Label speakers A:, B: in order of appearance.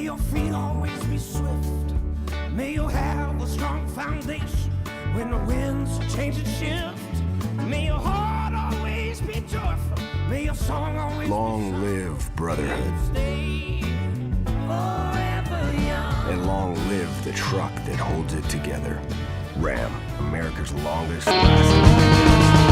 A: your feet always be swift. May you have a strong foundation when the winds change and shift. May your heart always be joyful. May your song always
B: Long
A: be
B: live brotherhood,
A: stay forever young.
B: and long live the truck that holds it together. Ram, America's longest lasting.